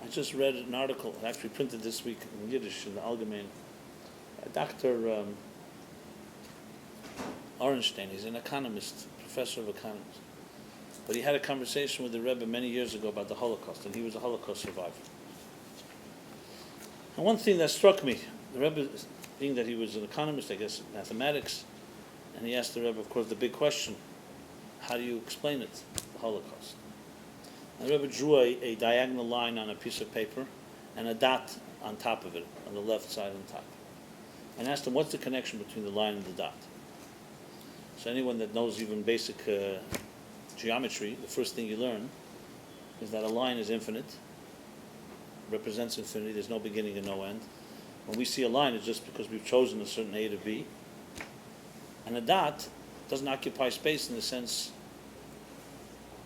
I just read an article, actually printed this week in Yiddish in the Allgemein. Dr. Orenstein, he's an economist, professor of economics. But he had a conversation with the Rebbe many years ago about the Holocaust, and he was a Holocaust survivor. And one thing that struck me, the Rebbe, being that he was an economist, I guess, mathematics, and he asked the Rebbe, of course, the big question, how do you explain it, the Holocaust? And the Rebbe drew a diagonal line on a piece of paper and a dot on top of it, on the left side on top. And asked him, what's the connection between the line and the dot? So anyone that knows even basic geometry, the first thing you learn is that a line is infinite, represents infinity, there's no beginning and no end. When we see a line, it's just because we've chosen a certain A to B. And a dot doesn't occupy space in the sense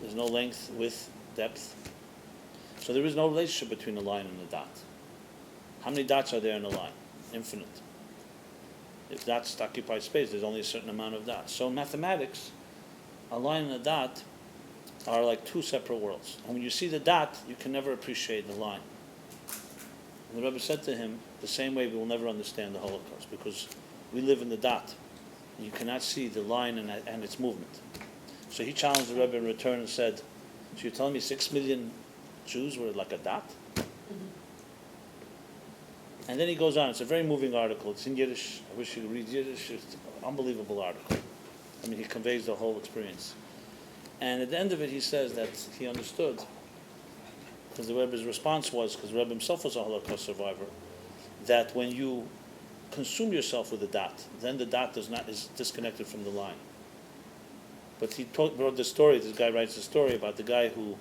there's no length, width, depth. So there is no relationship between a line and a dot. How many dots are there in a line? Infinite. If dots occupy space, there's only a certain amount of dots. So in mathematics, a line and a dot are like two separate worlds. And when you see the dot, you can never appreciate the line. And the Rebbe said to him, the same way we will never understand the Holocaust, because we live in the dot. You cannot see the line and its movement. So he challenged the Rebbe in return and said, so you're telling me 6 million Jews were like a dot? And then he goes on. It's a very moving article. It's in Yiddish. I wish you could read Yiddish. It's an unbelievable article. I mean, he conveys the whole experience. And at the end of it, he says that he understood, because the Rebbe's response was, because the Rebbe himself was a Holocaust survivor, that when you consume yourself with a dot, then the dot is disconnected from the line. But he wrote the story. This guy writes a story about the guy who,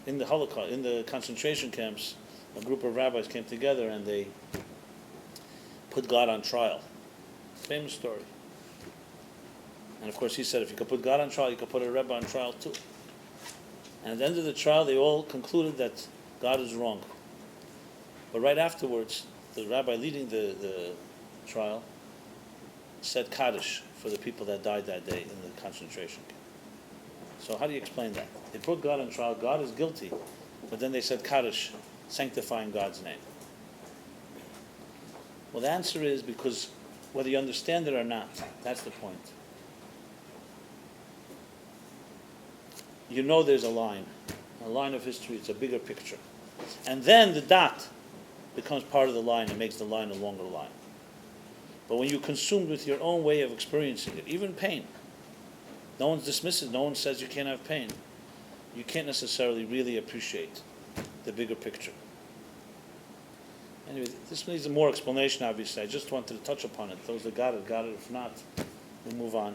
in the Holocaust, in the concentration camps, a group of rabbis came together and they put God on trial. Famous story. And of course he said, if you could put God on trial, you could put a Rebbe on trial too. And at the end of the trial, they all concluded that God is wrong. But right afterwards, the rabbi leading the trial said Kaddish for the people that died that day in the concentration camp. So how do you explain that? They put God on trial, God is guilty, but then they said Kaddish, sanctifying God's name. Well, the answer is because whether you understand it or not, that's the point. You know there's a line of history, it's a bigger picture. And then the dot becomes part of the line and makes the line a longer line. But when you're consumed with your own way of experiencing it, even pain, no one dismisses, no one says you can't have pain. You can't necessarily really appreciate the bigger picture. Anyway, this needs more explanation, obviously. I just wanted to touch upon it. Those that got it. If not, we'll move on.